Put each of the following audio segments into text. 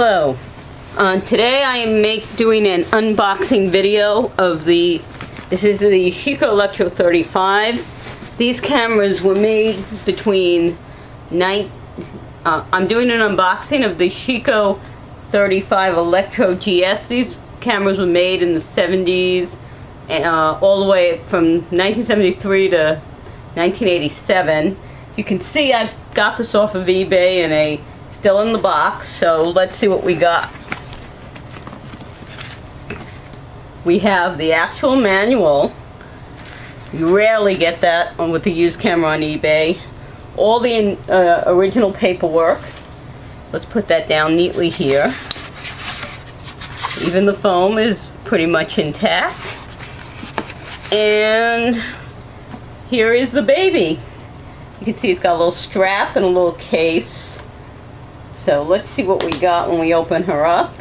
Hello. Today I am doing an unboxing video of this is the Yashica Electro 35. These cameras were made between I'm doing an unboxing of the Yashica 35 Electro GS. These cameras were made in the 70s, all the way from 1973 to 1987. You can see I got this off of eBay and still in the box, so let's see what we got. We have the actual manual. You rarely get that with the used camera on eBay. All the original paperwork. Let's put that down neatly here. Even the foam is pretty much intact. And here is the baby. You can see it's got a little strap and a little case. So let's see what we got when we open her up.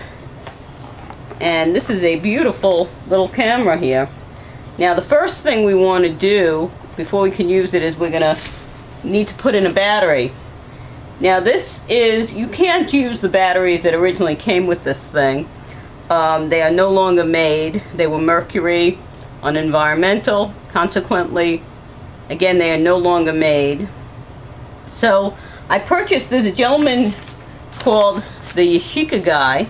And this is a beautiful little camera here. Now the first thing we want to do before we can use it is we're going to need to put in a battery. Now you can't use the batteries that originally came with this thing. They are no longer made. They were mercury, unenvironmental. Consequently, again, they are no longer made. So I purchased, there's a gentleman called the Yashica guy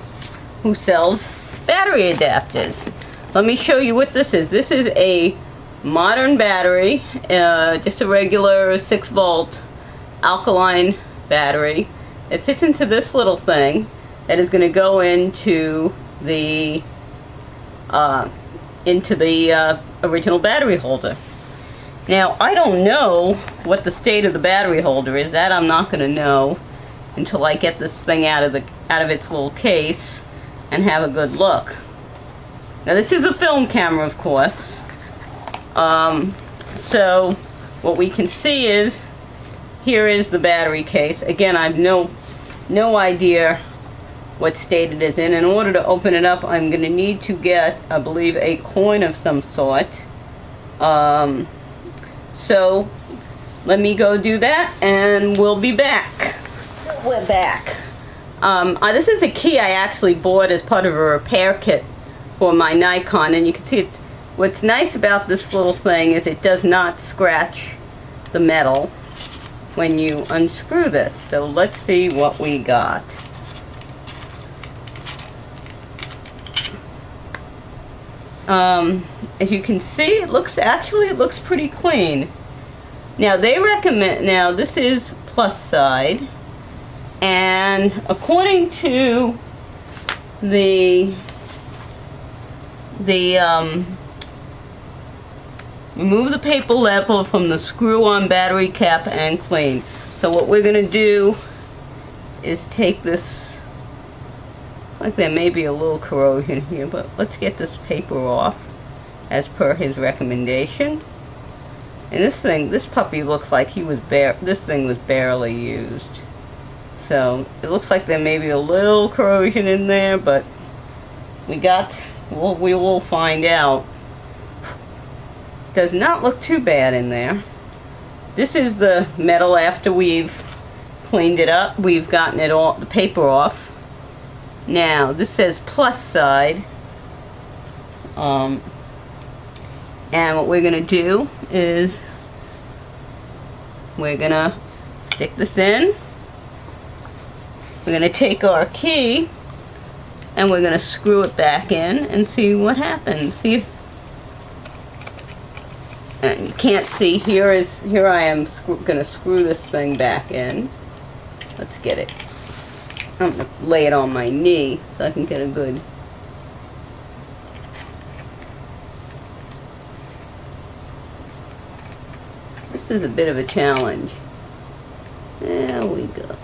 who sells battery adapters. Let me show you what this is. This is a modern battery, just a regular 6-volt alkaline battery. It fits into this little thing that is going to go into the original battery holder. Now I don't know what the state of the battery holder is. That I'm not going to know until I get this thing out of its little case and have a good look. Now this is a film camera, of course. So what we can see is here is the battery case. Again, I have no idea what state it is in. In order to open it up, I'm going to need to get, I believe, a coin of some sort. So let me go do that and we'll be back. We're back. This is a key I actually bought as part of a repair kit for my Nikon, and you can see what's nice about this little thing is it does not scratch the metal when you unscrew this. So let's see what we got. As you can see, it looks pretty clean. Now they recommend, now this is plus side, and according to remove the paper level from the screw-on battery cap and clean. So what we're going to do is take this, like there may be a little corrosion here, but let's get this paper off as per his recommendation. And this puppy looks like this thing was barely used. So it looks like there may be a little corrosion in there, but we will find out. Does not look too bad in there. This is the metal after we've cleaned it up. We've gotten the paper off. Now this says plus side. And what we're going to do is we're going to stick this in. We're going to take our key and we're going to screw it back in and see what happens. See if, and you can't see, here I am going to screw this thing back in. Let's get it. I'm going to lay it on my knee so I can get a good. This is a bit of a challenge. There we go.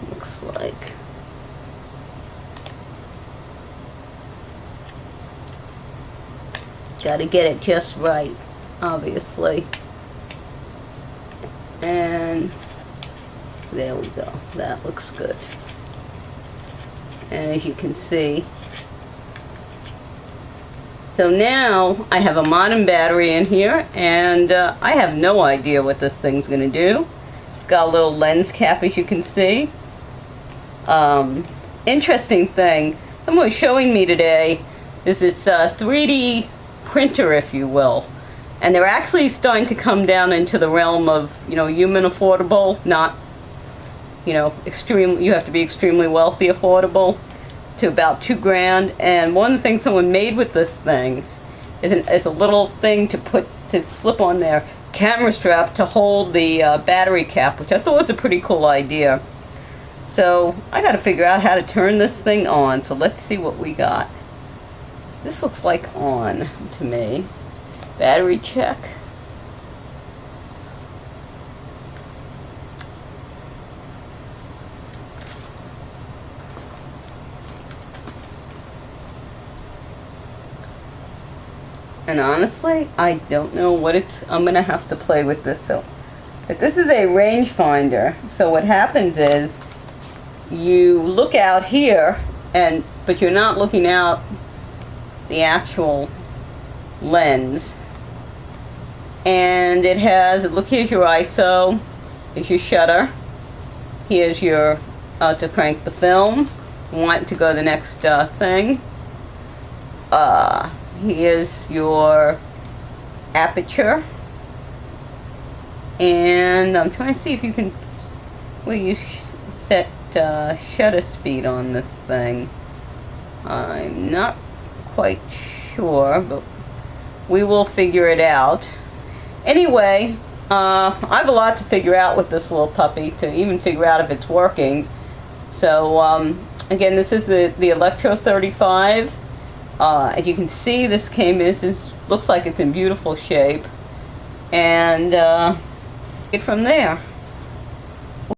Looks like. Got to get it just right, obviously. And there we go. That looks good. And as you can see, so now I have a modern battery in here, and I have no idea what this thing's going to do. It's got a little lens cap, as you can see. interesting thing someone was showing me today is this 3D printer, if you will. And they're actually starting to come down into the realm of, human affordable, not, extreme. You have to be extremely wealthy affordable, to about $2,000. And one of the things someone made with this thing is a little thing to slip on their camera strap to hold the battery cap, which I thought was a pretty cool idea. So I got to figure out how to turn this thing on. So let's see what we got. This looks like on to me. Battery check. And honestly, I don't know what I'm gonna have to play with this. But this is a rangefinder. So what happens is you look out here, but you're not looking out the actual lens. And it has, look, here's your ISO, here's your shutter, here's your, to crank the film, want to go to the next thing. Here's your aperture. And I'm trying to see if you can, you set shutter speed on this thing. I'm not quite sure, but we will figure it out. Anyway, I have a lot to figure out with this little puppy, to even figure out if it's working. So, again, this is the Electro 35. As you can see, this looks like it's in beautiful shape. And get from there.